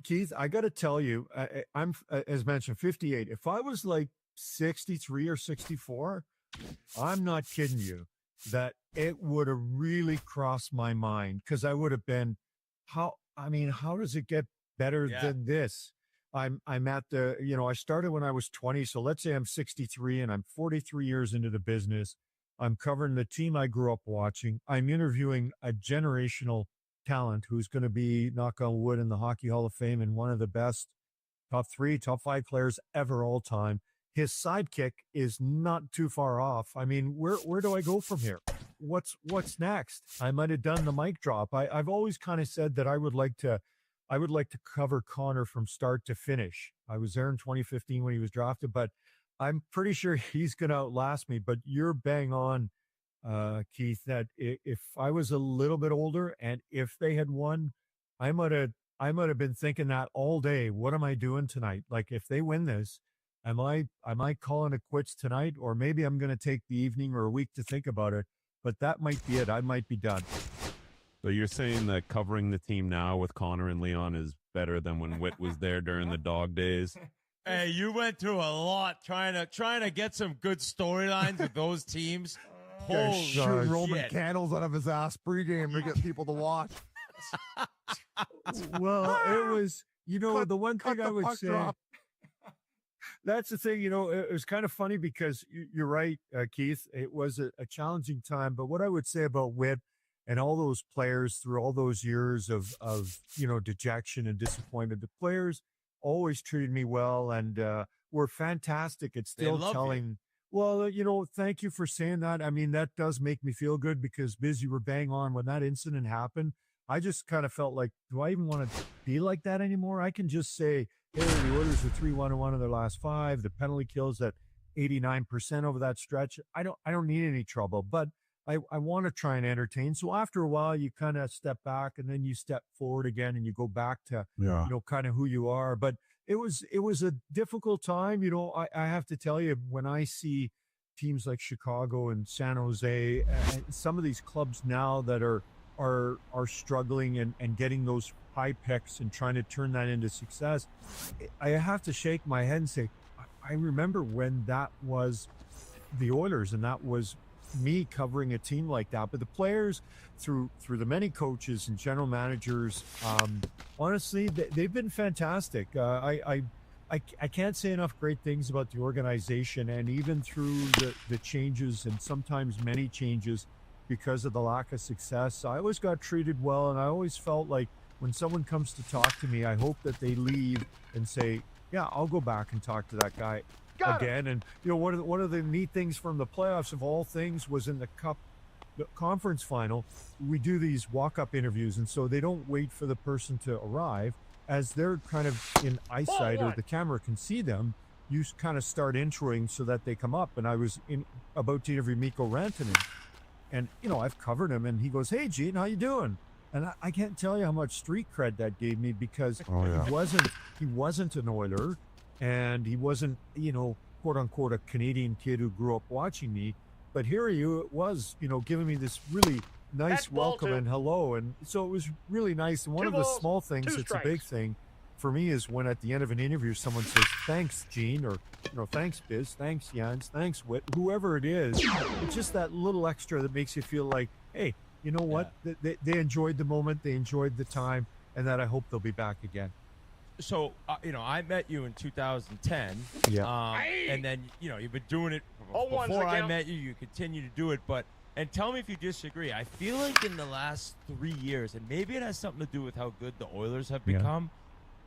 Keith, I got to tell you, I'm as mentioned 58. If I was like 63 or 64, I'm not kidding you that it would have really crossed my mind because I would have been, how does it get better Yeah. than this? I'm at I started when I was 20. So let's say I'm 63 and I'm 43 years into the business. I'm covering the team I grew up watching. I'm interviewing a generational talent who's going to be, knock on wood, in the Hockey Hall of Fame and one of the best top three, top five players ever all time. His sidekick is not too far off. I mean, where do I go from here? What's next? I might have done the mic drop. I've always kind of said that I would like to cover Connor from start to finish. I was there in 2015 when he was drafted, but I'm pretty sure he's going to outlast me. But you're bang on, Keith, that if I was a little bit older and if they had won, I might have been thinking that all day. What am I doing tonight? Like, if they win this, am I calling it quits tonight? Or maybe I'm going to take the evening or a week to think about it. But that might be it. I might be done. So you're saying that covering the team now with Connor and Leon is better than when Whit was there during the dog days? Hey, you went through a lot trying to get some good storylines with those teams. Holy Shoot Roman shit. candles out of his ass pregame to get people to watch. Well, it was, the one cut thing I the would puck say. drop. That's the thing, it was kind of funny because you're right, Keith. It was a challenging time. But what I would say about Whit and all those players through all those years of dejection and disappointment, the players always treated me well and were fantastic at still telling. Well, thank you for saying that. I mean, that does make me feel good because, Biz, you were bang on when that incident happened. I just kind of felt like, do I even want to be like that anymore? I can just say, hey, the Oilers are 3-1 in their last 5. The penalty kills at 89% over that stretch. I don't need any trouble, but I want to try and entertain. So after a while, you kind of step back and then you step forward again and you go back to, kind of who you are. But it was a difficult time. I have to tell you, when I see teams like Chicago and San Jose and some of these clubs now that are struggling and getting those high picks and trying to turn that into success, I have to shake my head and say, I remember when that was the Oilers and that was me covering a team like that. But the players, through the many coaches and general managers, honestly, they've been fantastic. I can't say enough great things about the organization, and even through the changes and sometimes many changes because of the lack of success, I always got treated well, and I always felt like when someone comes to talk to me, I hope that they leave and say, yeah, I'll go back and talk to that guy again. And one of the neat things from the playoffs of all things was in the conference final, we do these walk-up interviews, and so they don't wait for the person to arrive. As they're kind of in eyesight or the camera can see them, you kind of start introing so that they come up. And I was about to interview Mikko Rantanen, and I've covered him, and he goes, hey Gene, how you doing? And I can't tell you how much street cred that gave me because he wasn't an Oiler, and he wasn't, quote unquote, a Canadian kid who grew up watching me. But here he was, giving me this really nice welcome and hello. And so it was really nice. And one of the small things that's a big thing for me is when at the end of an interview, someone says, thanks, Gene, or, thanks, Biz, thanks, Jens, thanks, Whit, whoever it is. It's just that little extra that makes you feel like, hey, you know what? Yeah. They enjoyed the moment, they enjoyed the time, and that I hope they'll be back again. So, I met you in 2010. Yeah. And then, you've been doing it before I met you. You continue to do it. And tell me if you disagree. I feel like in the last 3 years, and maybe it has something to do with how good the Oilers have become,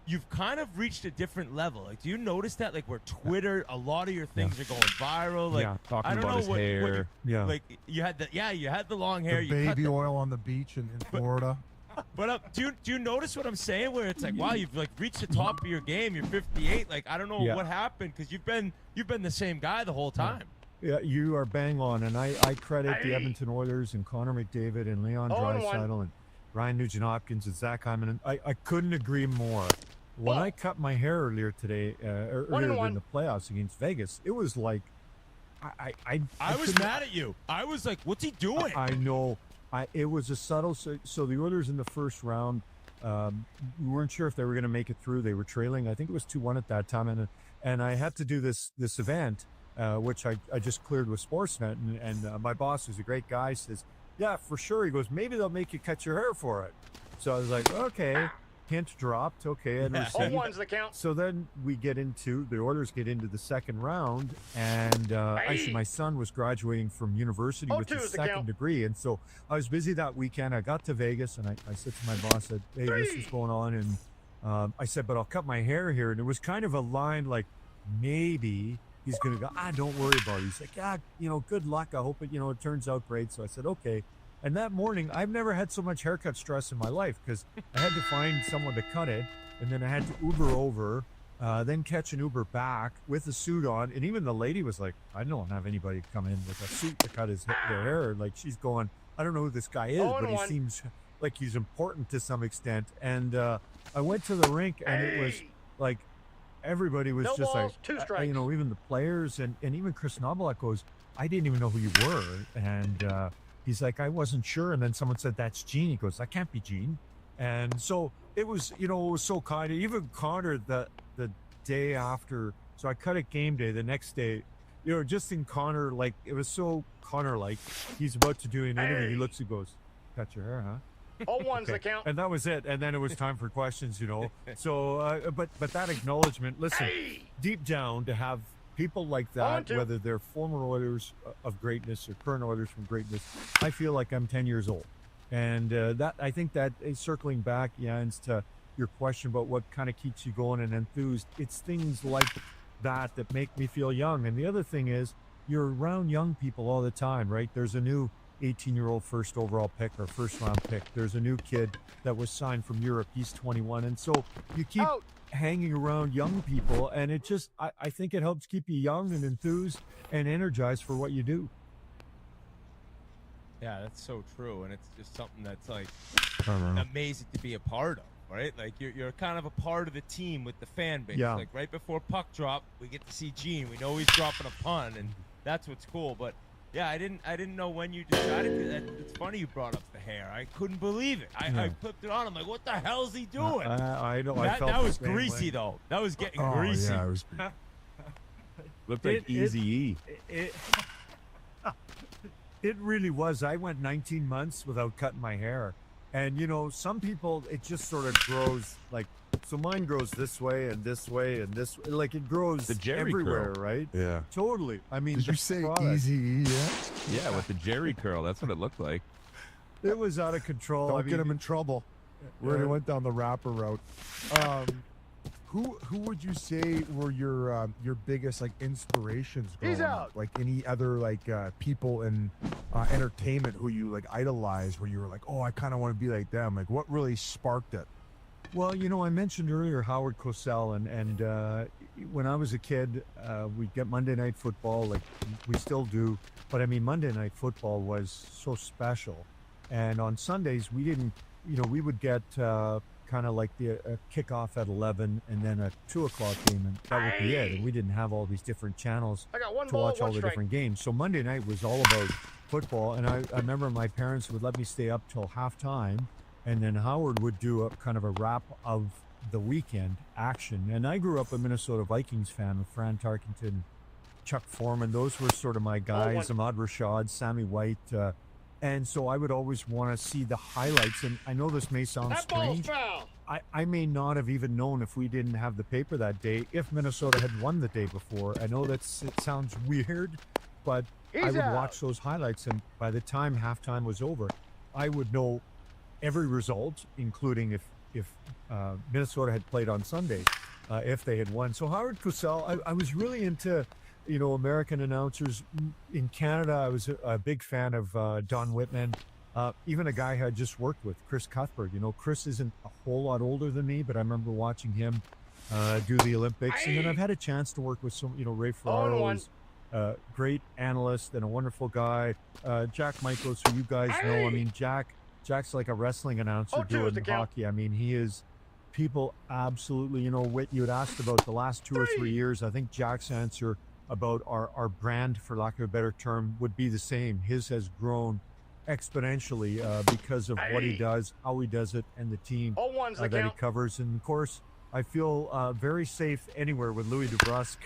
you've kind of reached a different level. Like, do you notice that? Like, where Twitter, a lot of your things are going viral. Like, talking I don't about know his what hair. Like, you had the long hair. The baby oil on the beach in Florida. But do you notice what I'm saying? Where it's like, wow, you've like reached the top of your game. You're 58. Like, I don't know what happened because you've been the same guy the whole time. Yeah, you are bang on, and I credit the Edmonton Oilers and Connor McDavid and Leon Draisaitl and Ryan Nugent-Hopkins and Zach Hyman. I couldn't agree more. When I cut my hair earlier today, earlier in the playoffs against Vegas, it was like I was mad at you. I was like, what's he doing? I know. It was a subtle. So the Oilers in the first round, we weren't sure if they were going to make it through. They were trailing. I think it was 2-1 at that time. And I had to do this event, which I just cleared with Sportsnet. And my boss, who's a great guy, says, yeah, for sure. He goes, maybe they'll make you cut your hair for it. So I was like, okay. Hint dropped. Okay, and one's the count. So then the Oilers get into the second round, and actually my son was graduating from university with his second degree, and so I was busy that weekend. I got to Vegas, and I said to my boss, "Hey, this is going on," and I said, "But I'll cut my hair here," and it was kind of a line like, maybe he's going to go. Don't worry about it. He's like, yeah, good luck. I hope it turns out great. So I said, okay. And that morning, I've never had so much haircut stress in my life because I had to find someone to cut it, and then I had to Uber over, then catch an Uber back with a suit on. And even the lady was like, I don't have anybody come in with a suit to cut their hair. Like, she's going, I don't know who this guy is, but he seems like he's important to some extent. And I went to the rink, and it was like everybody was just balls, like, even the players, and even Chris Knoblauch goes, I didn't even know who you were. And he's like, I wasn't sure. And then someone said, that's Gene. He goes, that can't be Gene. And so it was, it was so kind. Even Connor, the day after, so I cut it game day. The next day, just in Connor, like, it was so Connor-like. He's about to do an interview. He looks and goes, cut your hair, huh? All one's the count. And that was it. And then it was time for questions, So, but that acknowledgement, listen, deep down to have people like that, whether they're former Oilers of greatness or current Oilers from greatness, I feel like I'm 10 years old. And that I think that is circling back, Jens, to your question about what kind of keeps you going and enthused. It's things like that make me feel young. And the other thing is you're around young people all the time, right? There's a new 18-year-old first overall pick or first round pick. There's a new kid that was signed from Europe. He's 21. And so you keep hanging around young people, and it just I think it helps keep you young and enthused and energized for what you do. Yeah, that's so true, and it's just something that's like amazing to be a part of, right? Like you're kind of a part of the team with the fan base. Yeah. Like right before puck drop, we get to see Gene. We know he's dropping a pun, and that's what's cool. But yeah, I didn't know when you decided to. It's funny you brought up the hair. I couldn't believe it. I flipped it on. I'm like, what the hell is he doing? I know. That was greasy though. That was getting greasy. Yeah, it was. Looked like Eazy-E. It really was. I went 19 months without cutting my hair. And, some people, it just sort of grows like, so mine grows this way and this way and this way. Like, it grows The Jerry everywhere, curl. right? Yeah. Totally. I mean, Did you say Eazy-E? Yeah, with the Jerry curl. That's what it looked like. It was out of control. Don't get him in trouble. We already went down the rapper route. Who would you say were your biggest inspirations growing up? Like any other people in entertainment who you idolized, where you were like, oh, I kind of want to be like them. Like, what really sparked it? Well, I mentioned earlier Howard Cosell, and when I was a kid, we'd get Monday Night Football, like we still do. But I mean, Monday Night Football was so special. And on Sundays, we didn't, we would get kind of like the kickoff at 11 and then a 2 o'clock game, and that would be it. And we didn't have all these different channels to watch all the different games. So Monday night was all about football. And I remember my parents would let me stay up till halftime, and then Howard would do a kind of a wrap of the weekend action. And I grew up a Minnesota Vikings fan with Fran Tarkenton, Chuck Foreman. Those were sort of my guys, Ahmad Rashad, Sammy White. And so I would always want to see the highlights. And I know this may sound strange. I may not have even known, if we didn't have the paper that day, if Minnesota had won the day before. I know it sounds weird, but I would watch those highlights. And by the time halftime was over, I would know every result, including if Minnesota had played on Sunday, if they had won. So Howard Cosell, I was really into American announcers. In Canada, I was a big fan of Don Whitman. Even a guy who I just worked with, Chris Cuthbert. Chris isn't a whole lot older than me, but I remember watching him do the Olympics. And then I've had a chance to work with some, Ray Ferraro is a great analyst and a wonderful guy. Jack Michaels, who you guys know. I mean, Jack's like a wrestling announcer doing hockey. I mean, he is. People absolutely, Whit, you had asked about the last 2 or 3 years. I think Jack's answer about our brand, for lack of a better term, would be the same. His has grown exponentially because of what he does, how he does it, and the team that he covers. And of course, I feel very safe anywhere with Louis DeBrusque.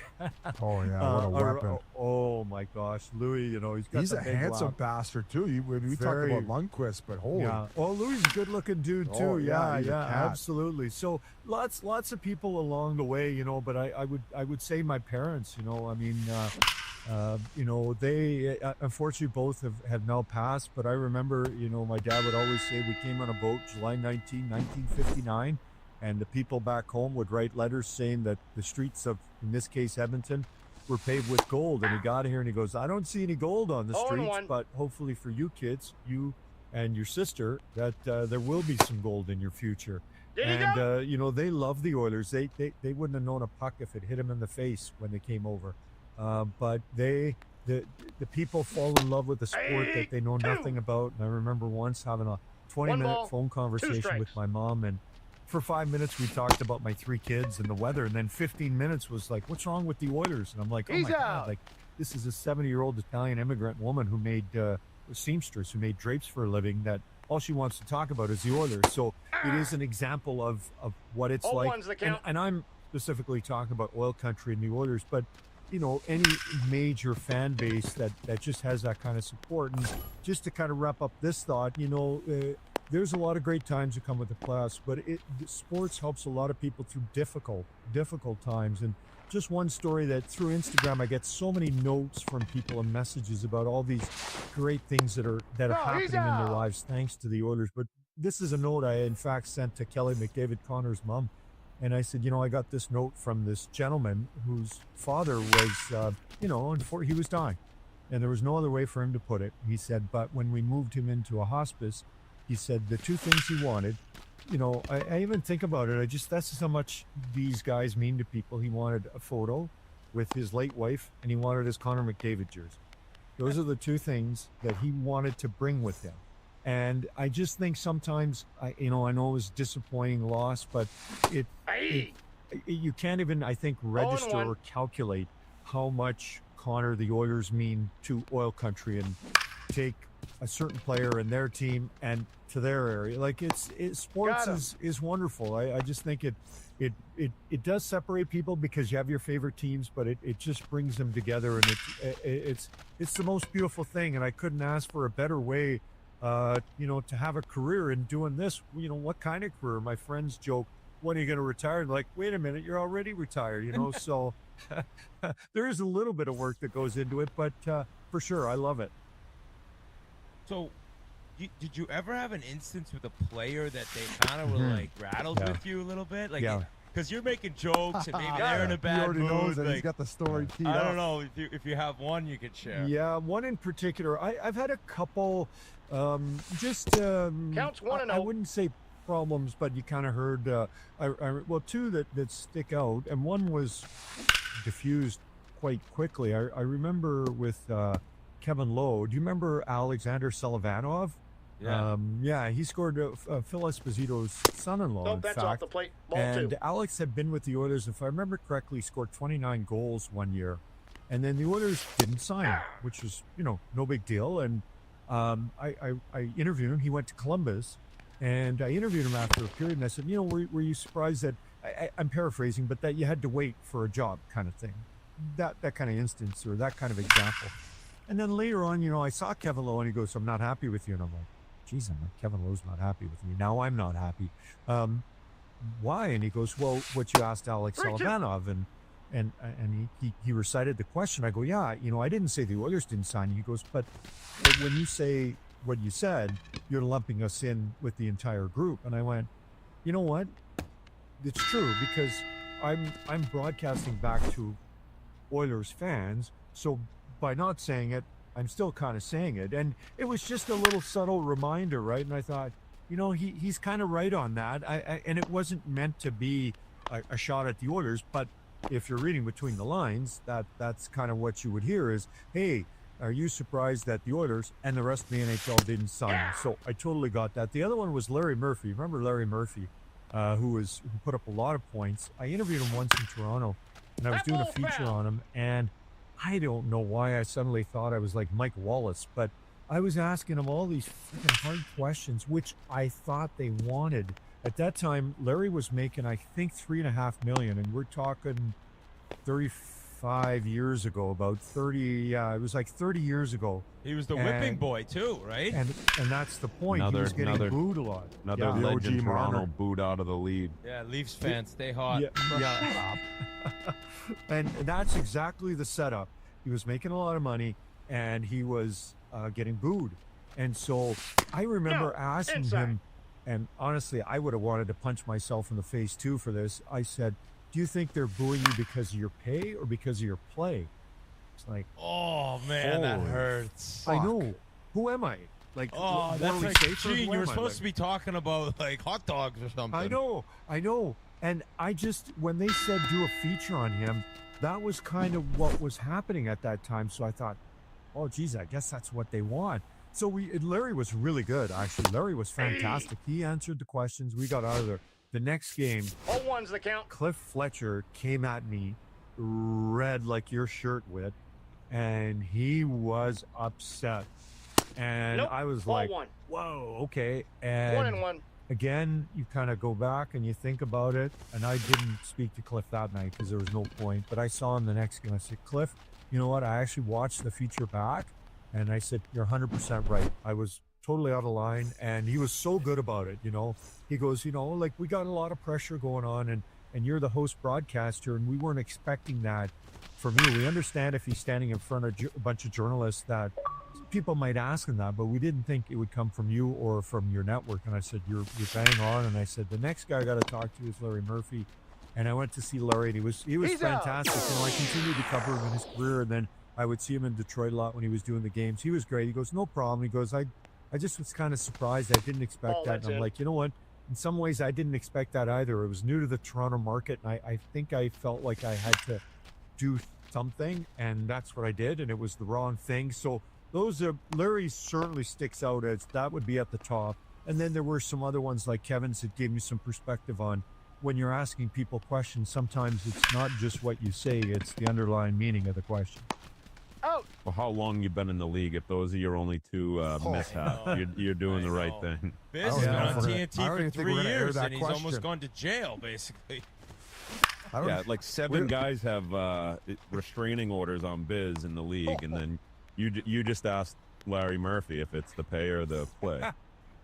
Oh yeah, what a weapon! Oh my gosh, Louis! You know he's a handsome bastard too. We talk about Lundqvist, but holy, yeah. Oh, Louis is a good-looking dude too. Oh, yeah, absolutely. So lots of people along the way, you know. But I would say my parents. You know, I mean, you know, they unfortunately both have now passed. But I remember, you know, my dad would always say we came on a boat July 1959. And the people back home would write letters saying that the streets of, in this case, Edmonton, were paved with gold. And he got here and he goes, I don't see any gold on the streets, but hopefully for you kids, you and your sister, that there will be some gold in your future. You know, they love the Oilers. They wouldn't have known a puck if it hit them in the face when they came over. But the people fall in love with the sport that they know nothing about. And I remember once having a 20-minute phone conversation with my mom, and for 5 minutes we talked about my 3 kids and the weather, and then 15 minutes was like, what's wrong with the Oilers? And I'm like, oh my God, like this is a 70-year-old Italian immigrant woman who made seamstress, who made drapes for a living, that all she wants to talk about is the Oilers. So it is an example of what it's like. And I'm specifically talking about oil country and the Oilers, but you know, any major fan base that just has that kind of support. And just to kind of wrap up this thought, you know, there's a lot of great times that come with the playoffs, but sports helps a lot of people through difficult times. And just one story that through Instagram, I get so many notes from people and messages about all these great things that are happening in their lives thanks to the Oilers. But this is a note I, in fact, sent to Kelly McDavid, Connor's mom. And I said, you know, I got this note from this gentleman whose father was, you know, he was dying. And there was no other way for him to put it. He said, but when we moved him into a hospice, he said the 2 things he wanted, you know, I even think about it. That's just how much these guys mean to people. He wanted a photo with his late wife, and he wanted his Connor McDavid jersey. Those are the 2 things that he wanted to bring with him. And I just think sometimes, I know it was a disappointing loss, but you can't even, I think, register or calculate how much Connor, the Oilers mean to oil country, and take a certain player in their team and to their area. Like sports is wonderful. I just think it does separate people because you have your favorite teams, but it just brings them together, and it's the most beautiful thing. And I couldn't ask for a better way, you know, to have a career in doing this. You know, what kind of career? My friends joke, when are you going to retire? And like, wait a minute, you're already retired, you know? So there is a little bit of work that goes into it, but for sure, I love it. So, did you ever have an instance with a player that they kind of were like rattled with you a little bit? Like, because you're making jokes and maybe they're in a bad mood. Knows that he's got the story teed up. I don't know if you have one you could share. Yeah, one in particular. I've had a couple, just counts 1 and 0. I wouldn't say problems, but you kind of heard. Well, 2 that stick out, and one was diffused quite quickly. I remember with Kevin Lowe. Do you remember Alexander Selivanov? Yeah. He scored Phil Esposito's son-in-law, in that's fact. off the plate. Ball and 2. Alex had been with the Oilers, if I remember correctly, scored 29 goals one year. And then the Oilers didn't sign him, which was, you know, no big deal. And I interviewed him. He went to Columbus, and I interviewed him after a period, and I said, you know, were you surprised that, I'm paraphrasing, but that you had to wait for a job kind of thing? That kind of instance, or that kind of example. And then later on, you know, I saw Kevin Lowe, and he goes, I'm not happy with you. And I'm like, geez, Kevin Lowe's not happy with me. Now I'm not happy. Why? And he goes, well, what you asked Alex Selivanov. And he recited the question. I go, yeah, you know, I didn't say the Oilers didn't sign you. He goes, but when you say what you said, you're lumping us in with the entire group. And I went, you know what? It's true, because I'm broadcasting back to Oilers fans. So by not saying it, I'm still kind of saying it. And it was just a little subtle reminder, right? And I thought, you know, he's kind of right on that. And it wasn't meant to be a shot at the Oilers, but if you're reading between the lines, that's kind of what you would hear is, hey, are you surprised that the Oilers and the rest of the NHL didn't sign him? So I totally got that. The other one was Larry Murphy. Remember Larry Murphy, who put up a lot of points? I interviewed him once in Toronto, and I was doing a feature on him, and I don't know why I suddenly thought I was like Mike Wallace, but I was asking him all these freaking hard questions, which I thought they wanted. At that time, Larry was making, I think, $3.5 million, and we're talking 35 years ago, about 30. Yeah, it was like 30 years ago. He was the whipping boy too, right? And that's the point. He was getting booed a lot. Another legend Toronto booed out of the lead. Yeah, Leafs fans, stay hot. Yeah. And that's exactly the setup. He was making a lot of money, and he was getting booed. And so I remember asking him, and honestly, I would have wanted to punch myself in the face too for this. I said, do you think they're booing you because of your pay or because of your play? It's like, oh man, that hurts. I know. Who am I? Like, oh, that's like, Gene, you were supposed to be talking about like hot dogs or something. I know. And I just, when they said do a feature on him, that was kind of what was happening at that time. So I thought, oh, geez, I guess that's what they want. So Larry was really good, actually. Larry was fantastic. He answered the questions. We got out of there. The next game, 0-1's the count. Cliff Fletcher came at me, red like your shirt, Whit, and he was upset. And I was like, whoa, okay. And 1-1. Again, you kind of go back and you think about it. And I didn't speak to Cliff that night because there was no point. But I saw him the next game. I said, Cliff, you know what? I actually watched the feature back. And I said, you're 100% right. I was totally out of line. And he was so good about it, you know. He goes, you know, like, we got a lot of pressure going on. And you're the host broadcaster. And we weren't expecting that from you. We understand if he's standing in front of a bunch of journalists that people might ask him that, but we didn't think it would come from you or from your network. And I said, you're bang on. And I said, the next guy I got to talk to is Larry Murphy. And I went to see Larry, and he was fantastic. You know, I continued to cover him in his career, and then I would see him in Detroit a lot when he was doing the games. He was great. He goes, no problem. He goes, I just was kind of surprised. I didn't expect that. And I'm like, you know what? In some ways, I didn't expect that either. It was new to the Toronto market, and I think I felt like I had to do something, and that's what I did, and it was the wrong thing. So those are, Larry certainly sticks out as that would be at the top. And then there were some other ones like Kevin's that gave me some perspective on when you're asking people questions, sometimes it's not just what you say, it's the underlying meaning of the question. Oh. Well, how long you been in the league? If those are your only two mishaps, you're doing the right thing. Biz has been on TNT for 3 years, and he's almost gone to jail, basically. Yeah, like 7 guys have restraining orders on Biz in the league, and then you just asked Larry Murphy if it's the pay or the play.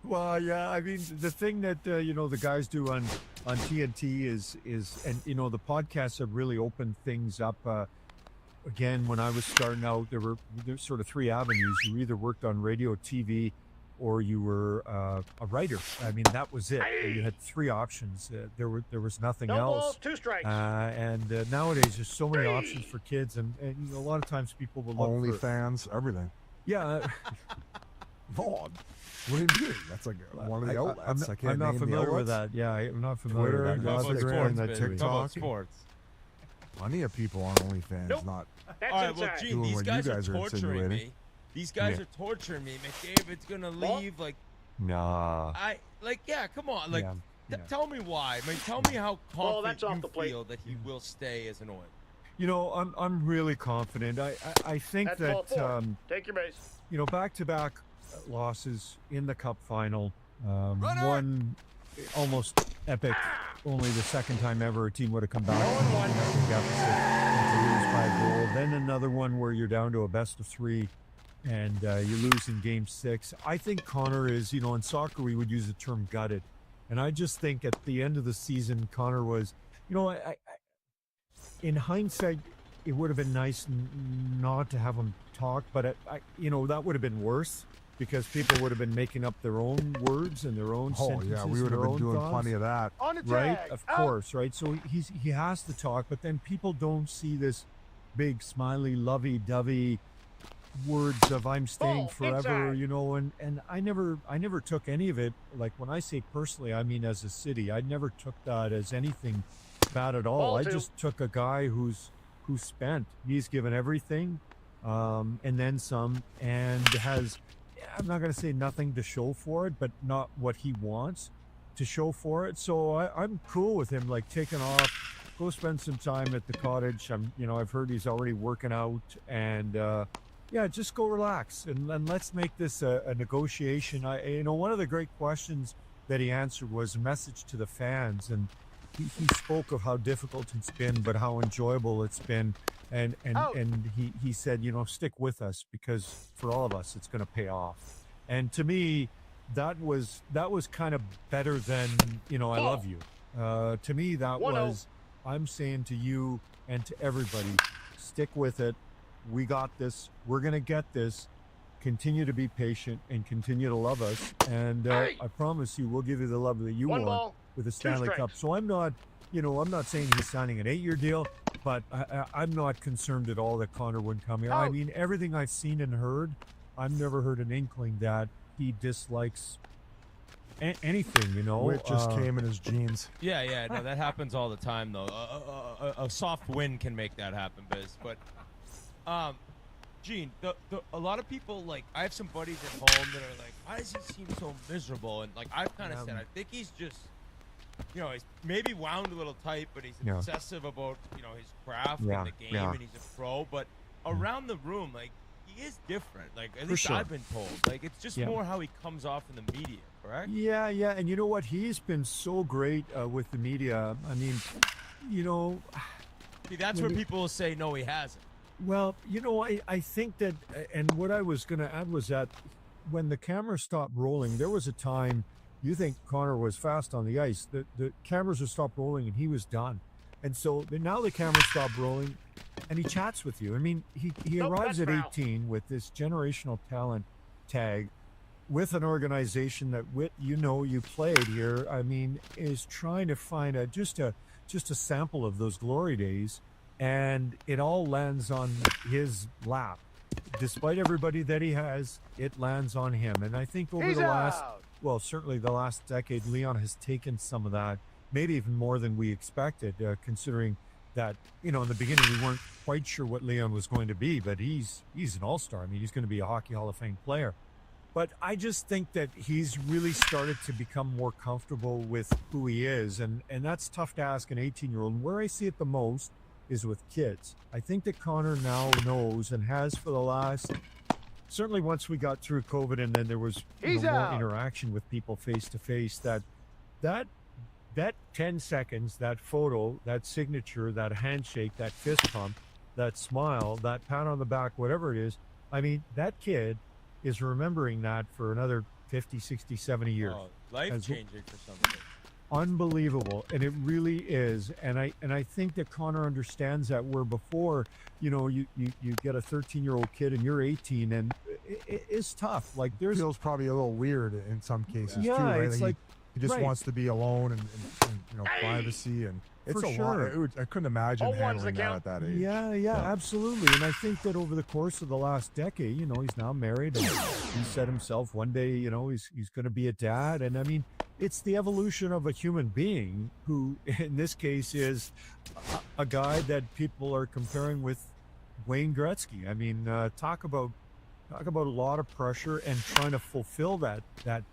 Well, yeah, I mean, the thing that, you know, the guys do on TNT is, and, you know, the podcasts have really opened things up. Again, when I was starting out, there's sort of 3 avenues. You either worked on radio, TV, or you were a writer. I mean, that was it. You had 3 options. There was nothing else. Balls, 2 strikes. And nowadays, there's so many options for kids, and you know, a lot of times people will look OnlyFans, everything. Yeah. Lord. What do you mean? That's like one of the outlets. I'm not familiar with that. Yeah, I'm not familiar with that. Instagram, TikTok. Sports. Plenty of people on OnlyFans not. That's all right, well, Gene, doing these what guys you are guys are torturing me. These guys are torturing me. McDavid's gonna leave. Like, nah. Come on. Like, tell me why. I mean, tell me how confident you feel that he will stay as an Oiler. You know, I'm really confident. I think that take your base. You know, back-to-back losses in the Cup final. One almost epic. Only the second time ever a team would have come back from deficit and to lose by a goal. Then another one where you're down to a best of 3 and you lose in game 6. I think Connor is, you know, in soccer we would use the term gutted. And I just think at the end of the season, Connor was, you know, I in hindsight, it would have been nice not to have him talk, but you know, that would have been worse because people would have been making up their own words and their own sentences. Yeah, we would have been doing plenty of that. On attack. Right? Of course, right? So he has to talk, but then people don't see this big, smiley, lovey-dovey words of I'm staying forever, you know, and I never took any of it. Like when I say personally, I mean as a city. I never took that as anything bad at all. I just took a guy who's spent. He's given everything, and then some, and has, I'm not going to say nothing to show for it, but not what he wants to show for it. So I'm cool with him, like taking off, go spend some time at the cottage. You know, I've heard he's already working out, and Yeah, just go relax and let's make this a negotiation. One of the great questions that he answered was a message to the fans, and he spoke of how difficult it's been, but how enjoyable it's been, and he said, stick with us because for all of us, it's going to pay off. And to me, that was kind of better than I love you. To me, that was I'm saying to you and to everybody, stick with it. We got this. We're going to get this. Continue to be patient and continue to love us. And I promise you, we'll give you the love that you want with the Stanley Cup. So I'm not, I'm not saying he's signing an 8-year deal, but I'm not concerned at all that Connor wouldn't come here. I mean, everything I've seen and heard, I've never heard an inkling that he dislikes anything, Whit just came in his jeans. Yeah, no, that happens all the time, though. A soft wind can make that happen, Biz. But Gene, a lot of people, like, I have some buddies at home that are like, why does he seem so miserable? And, like, I've kind of said, I think he's just, he's maybe wound a little tight, but he's obsessive about, his craft and the game, and he's a pro. But around the room, like, he is different. Like, at least I've been told. Like, it's just more how he comes off in the media, correct? Yeah. And you know what? He's been so great with the media. I mean, See, that's where people will say, no, he hasn't. Well, I think that, and what I was going to add was that when the camera stopped rolling, there was a time you think Connor was fast on the ice. The cameras would stop rolling and he was done. And so now the cameras stop rolling and he chats with you. I mean, he arrives at 18 with this generational talent tag with an organization that you played here. I mean, is trying to find just a sample of those glory days. And it all lands on his lap. Despite everybody that he has, it lands on him. And I think over certainly the last decade, Leon has taken some of that, maybe even more than we expected, considering that, in the beginning, we weren't quite sure what Leon was going to be, but he's an all-star. I mean, he's going to be a Hockey Hall of Fame player. But I just think that he's really started to become more comfortable with who he is. And that's tough to ask an 18-year-old. And where I see it the most is with kids. I think that Connor now knows and has for the last, certainly once we got through COVID and then there was more interaction with people face to face, that 10 seconds, that photo, that signature, that handshake, that fist pump, that smile, that pat on the back, whatever it is, I mean, that kid is remembering that for another 50, 60, 70 years. Oh, life-changing for somebody. Unbelievable, and it really is. And I think that Connor understands that, where before, you get a 13-year-old kid and you're 18, and it's tough. Like, it feels probably a little weird in some cases too, right? It's like he just wants to be alone and privacy, and it's a lot. I couldn't imagine handling that at that age. Yeah, absolutely. And I think that over the course of the last decade, he's now married, and he said himself one day, he's going to be a dad. And I mean, it's the evolution of a human being who, in this case, is a guy that people are comparing with Wayne Gretzky. I mean, talk about a lot of pressure and trying to fulfill that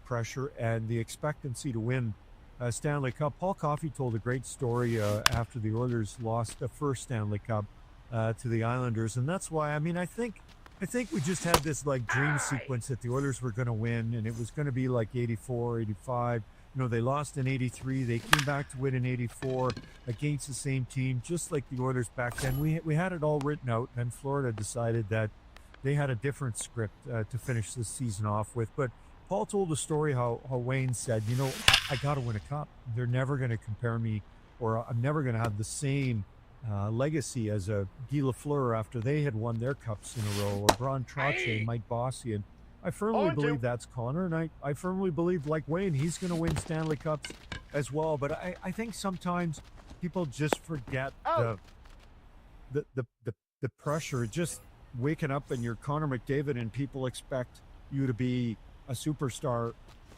pressure and the expectancy to win a Stanley Cup. Paul Coffey told a great story after the Oilers lost the first Stanley Cup to the Islanders, and that's why, I mean, I think we just had this like dream sequence that the Oilers were going to win, and it was going to be like 84, 85. They lost in 83. They came back to win in 84 against the same team, just like the Oilers back then. We had it all written out, and Florida decided that they had a different script to finish this season off with. But Paul told a story how Wayne said, I got to win a cup. They're never going to compare me, or I'm never going to have the same legacy as a Guy Lafleur after they had won their cups in a row, or Braun Trottier, Mike Bossy. And I firmly believe that's Connor, and I firmly believe, like Wayne, he's going to win Stanley Cups as well. But I think sometimes people just forget the pressure. Just waking up and you're Connor McDavid and people expect you to be a superstar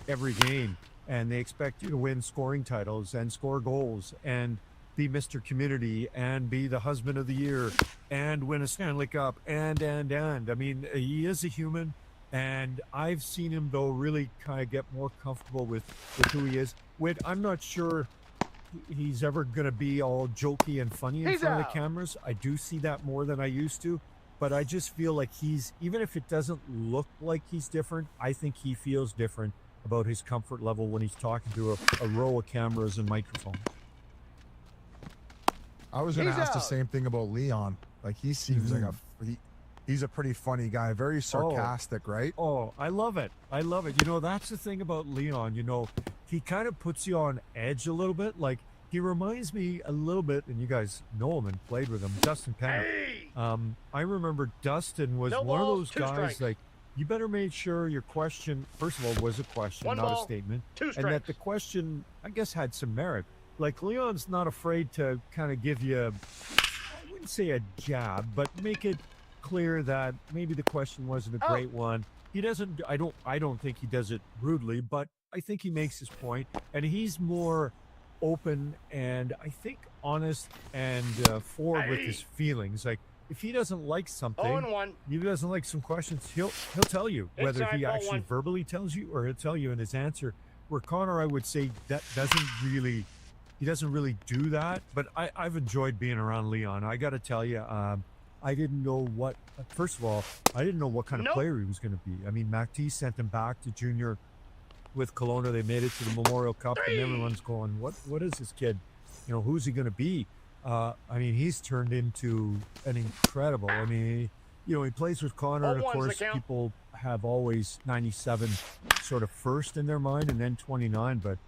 every game, and they expect you to win scoring titles and score goals and be Mr. Community and be the husband of the year and win a Stanley Cup and. I mean, he is a human. And I've seen him, though, really kind of get more comfortable with who he is. I'm not sure he's ever going to be all jokey and funny in front of the cameras. I do see that more than I used to. but I just feel like he's, even if it doesn't look like he's different, I think he feels different about his comfort level when he's talking to a row of cameras and microphones. I was going to ask the same thing about Leon. Like, he seems like he's a pretty funny guy, very sarcastic, right? Oh, I love it. I love it. You know, that's the thing about Leon. You know, he kind of puts you on edge a little bit. Like, he reminds me a little bit, and you guys know him and played with him, Dustin Penner. I remember Dustin was one of those guys, like, you better make sure your question, first of all, was a question, not a statement. And that the question, I guess, had some merit. Like, Leon's not afraid to kind of give you, I wouldn't say a jab, but make it clear that maybe the question wasn't a great one. He doesn't, I don't think he does it rudely, but I think he makes his point, and he's more open and I think honest and forward with his feelings. Like, if he doesn't like something, he doesn't like some questions, he'll tell you, whether he actually verbally tells you or he'll tell you in his answer. Where Connor, I would say, that doesn't really do that. But I've enjoyed being around Leon. I got to tell you, I didn't know what, first of all, I didn't know what kind of player he was going to be. I mean, MacT sent him back to junior with Kelowna. They made it to the Memorial Cup, and everyone's going, what is this kid? You know, who's he going to be? I mean, he's turned into an incredible, I mean, you know, he plays with Connor, and of course, people have always 97 sort of first in their mind and then 29, but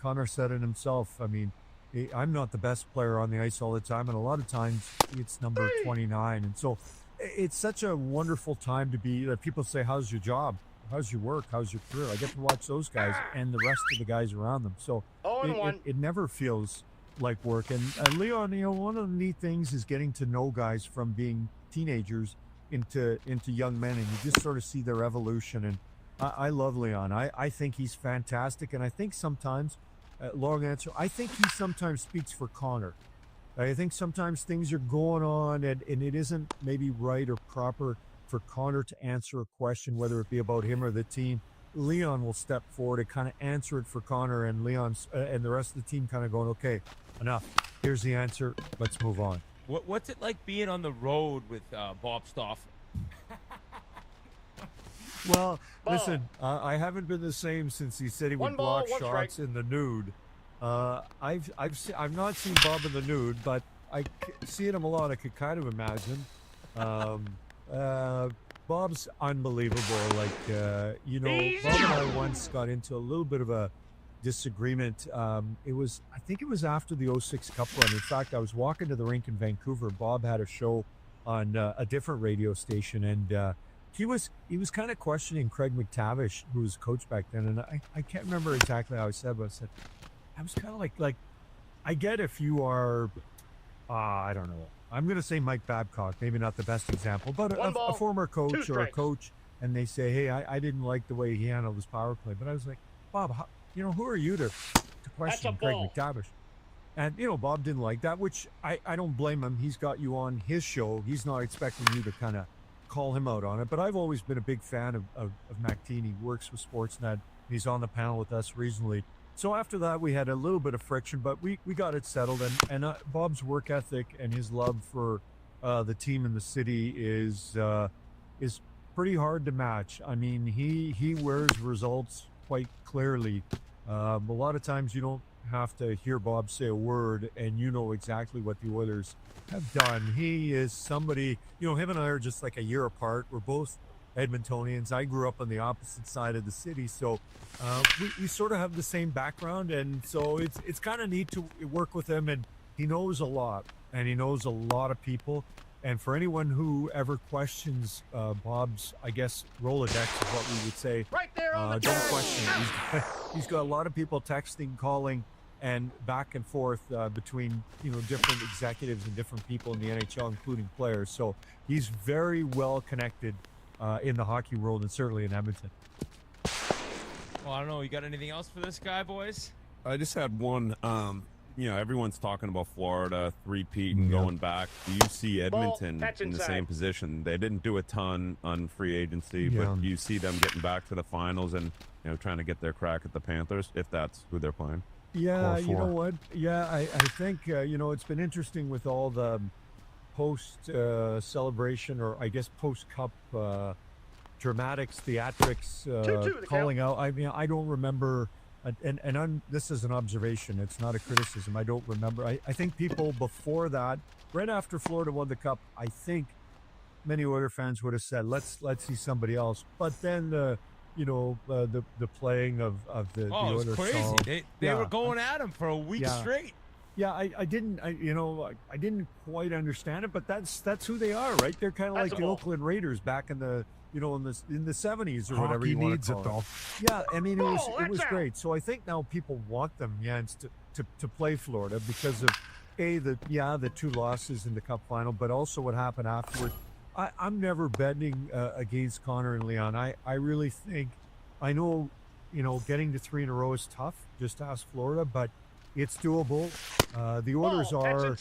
Connor said it himself. I mean, I'm not the best player on the ice all the time, and a lot of times it's number 29. And so it's such a wonderful time to be, people say, how's your job? How's your work? How's your career? I get to watch those guys and the rest of the guys around them. So it never feels like work. And Leon, you know, one of the neat things is getting to know guys from being teenagers into young men, and you just sort of see their evolution. And I love Leon. I think he's fantastic, and I think sometimes, long answer, I think he sometimes speaks for Connor. I think sometimes things are going on, and it isn't maybe right or proper for Connor to answer a question, whether it be about him or the team. Leon will step forward and kind of answer it for Connor, and Leon's and the rest of the team kind of going, okay, enough. Here's the answer. Let's move on. What's it like being on the road with Bob Stauffer? Well, listen, I haven't been the same since he said he would block shots in the nude. I've not seen Bob in the nude, but I seeing him a lot. I could kind of imagine. Bob's unbelievable. Like, you know, Bob and I once got into a little bit of a disagreement. I think it was after the 06 Cup run. In fact, I was walking to the rink in Vancouver. Bob had a show on a different radio station, and he was kind of questioning Craig McTavish, who was coach back then. And I can't remember exactly how I said, but I was kind of like, I get if you are, I don't know. I'm going to say Mike Babcock, maybe not the best example, but a former coach or a coach, and they say, hey, I didn't like the way he handled his power play. But I was like, Bob, you know, who are you to question Craig McTavish? And, you know, Bob didn't like that, which I don't blame him. He's got you on his show. He's not expecting you to kind of call him out on it. But I've always been a big fan of MacT. He works with Sportsnet. He's on the panel with us recently. So after that, we had a little bit of friction, but we got it settled. And Bob's work ethic and his love for the team in the city is pretty hard to match. I mean, he wears results quite clearly. A lot of times you don't have to hear Bob say a word, and you know exactly what the Oilers have done. He is somebody, you know, him and I are just like a year apart. We're both Edmontonians. I grew up on the opposite side of the city, so we sort of have the same background, and so it's kind of neat to work with him. And he knows a lot, and he knows a lot of people. And for anyone who ever questions Bob's, I guess, Rolodex is what we would say, right there on the don't question it. He's got a lot of people texting, calling, and back and forth between, you know, different executives and different people in the NHL, including players. So he's very well connected in the hockey world, and certainly in Edmonton. Well, I don't know. You got anything else for this guy, boys? I just had one. You know, everyone's talking about Florida, three-peat and going back. Do you see Edmonton in the same position? They didn't do a ton on free agency, but do you see them getting back to the finals and, you know, trying to get their crack at the Panthers, if that's who they're playing? Yeah, you know what? Yeah, I think, you know, it's been interesting with all the post celebration, or I guess post cup dramatics, theatrics, 2-2 calling out. I mean, I don't remember. This is an observation. It's not a criticism. I don't remember. I think people before that, right after Florida won the cup, I think many Oiler fans would have said, "Let's see somebody else." But then the playing of the it Oilers was crazy. song. They were going at him for a week straight. Yeah, I didn't quite understand it, but that's who they are, right? They're kind of like the Oakland Raiders back in the in the 70s or Hockey whatever you want needs to it, call it. though. Yeah, I mean it was great. So I think now people want them, Jens, to play Florida because of the 2 losses in the Cup final, but also what happened afterwards. I'm never betting against Connor and Leon. I really think, I know, getting to 3 in a row is tough. Just ask Florida, but it's doable. The Oilers are,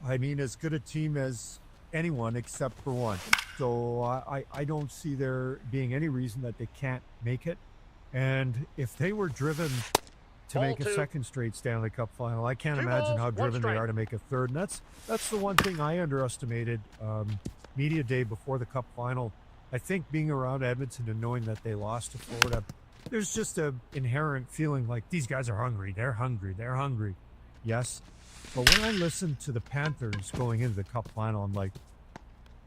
I mean, as good a team as anyone except for one. So I don't see there being any reason that they can't make it. And if they were driven to make a second straight Stanley Cup final, I can't imagine how driven they are to make a third. And that's the one thing I underestimated. Media day before the Cup final, I think being around Edmonton and knowing that they lost to Florida, there's just an inherent feeling like these guys are hungry. They're hungry. They're hungry. Yes. But when I listen to the Panthers going into the Cup final, I'm like,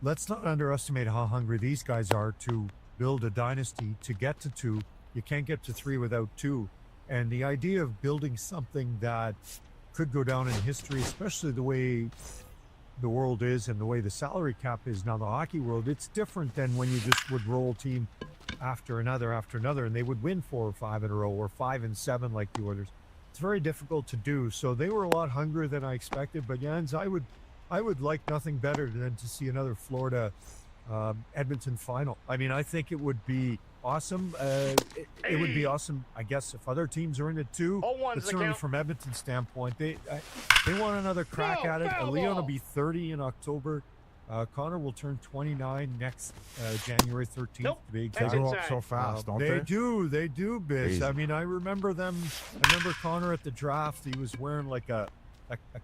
let's not underestimate how hungry these guys are to build a dynasty, to get to 2. You can't get to 3 without 2. And the idea of building something that could go down in history, especially the way the world is and the way the salary cap is now, the hockey world, it's different than when you just would roll team after another, and they would win 4 or 5 in a row, or 5 and 7 like the Oilers. It's very difficult to do. So they were a lot hungrier than I expected. But Jens, I would like nothing better than to see another Florida Edmonton final. I mean, I think it would be awesome. It would be awesome, I guess, if other teams are in it too. But certainly from Edmonton's standpoint, they want another crack at it. Leon will be 30 in October. Connor will turn 29 next January 13th. To be exact. They grow up so fast, don't they? They do, Bish. I mean, I remember Connor at the draft. He was wearing like a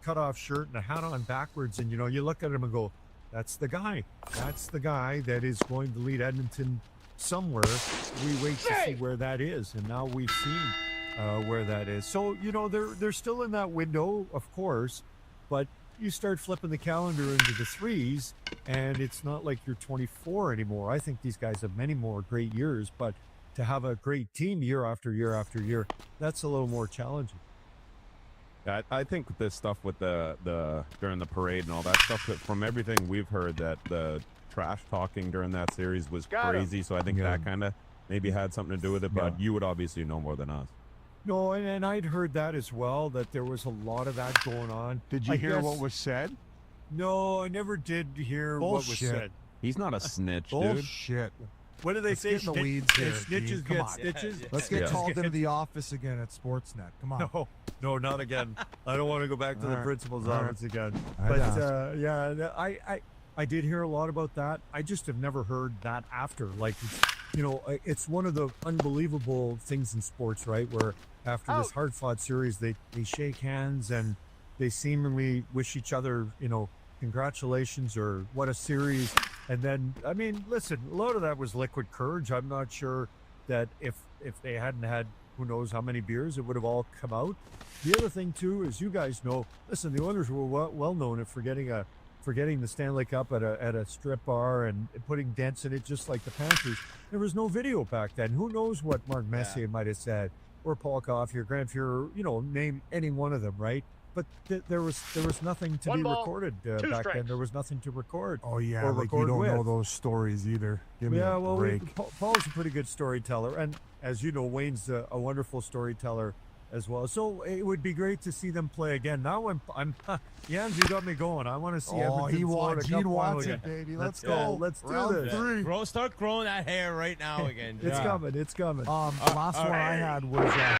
cutoff shirt and a hat on backwards, and you look at him and go, that's the guy. That's the guy that is going to lead Edmonton somewhere. We wait to see where that is, and now we've seen where that is. So they're still in that window, of course, but you start flipping the calendar into the 3s, and it's not like you're 24 anymore. I think these guys have many more great years, but to have a great team year after year after year, that's a little more challenging. Yeah, I think this stuff with the during the parade and all that stuff, from everything we've heard, that the trash talking during that series was crazy. So I think that kind of maybe had something to do with it, but you would obviously know more than us. No, and I'd heard that as well, that there was a lot of that going on. Did you hear what was said? No, I never did hear what was said. He's not a snitch, dude. Bullshit. What do they say? Get in the weeds here. Snitches get stitches. Let's get called into the office again at Sportsnet. Come on. No, not again. I don't want to go back to the principal's office again. I did hear a lot about that. I just have never heard that after. Like, it's one of the unbelievable things in sports, right? Where after this hard-fought series, they shake hands and they seemingly wish each other, congratulations or what a series. And then, I mean, listen, a lot of that was liquid courage. I'm not sure that if they hadn't had who knows how many beers, it would have all come out. The other thing, too, is you guys know, listen, the Oilers were well known at forgetting the Stanley Cup at a strip bar and putting dents in it, just like the Panthers. There was no video back then. Who knows what Mark Messier might have said, or Paul Coffey, or Grant Fuhrer, name any one of them, right? But there was nothing to be recorded back then. There was nothing to record. Oh yeah, or like you don't know those stories either. Give me a break. Paul's a pretty good storyteller, and as you know, Wayne's a wonderful storyteller as well. So it would be great to see them play again. Now I'm Jens, you got me going. I want to see Edmonton. He wants it, baby. Let's go. Let's do Round this. 3. Start growing that hair right now again. It's coming. Last one I had was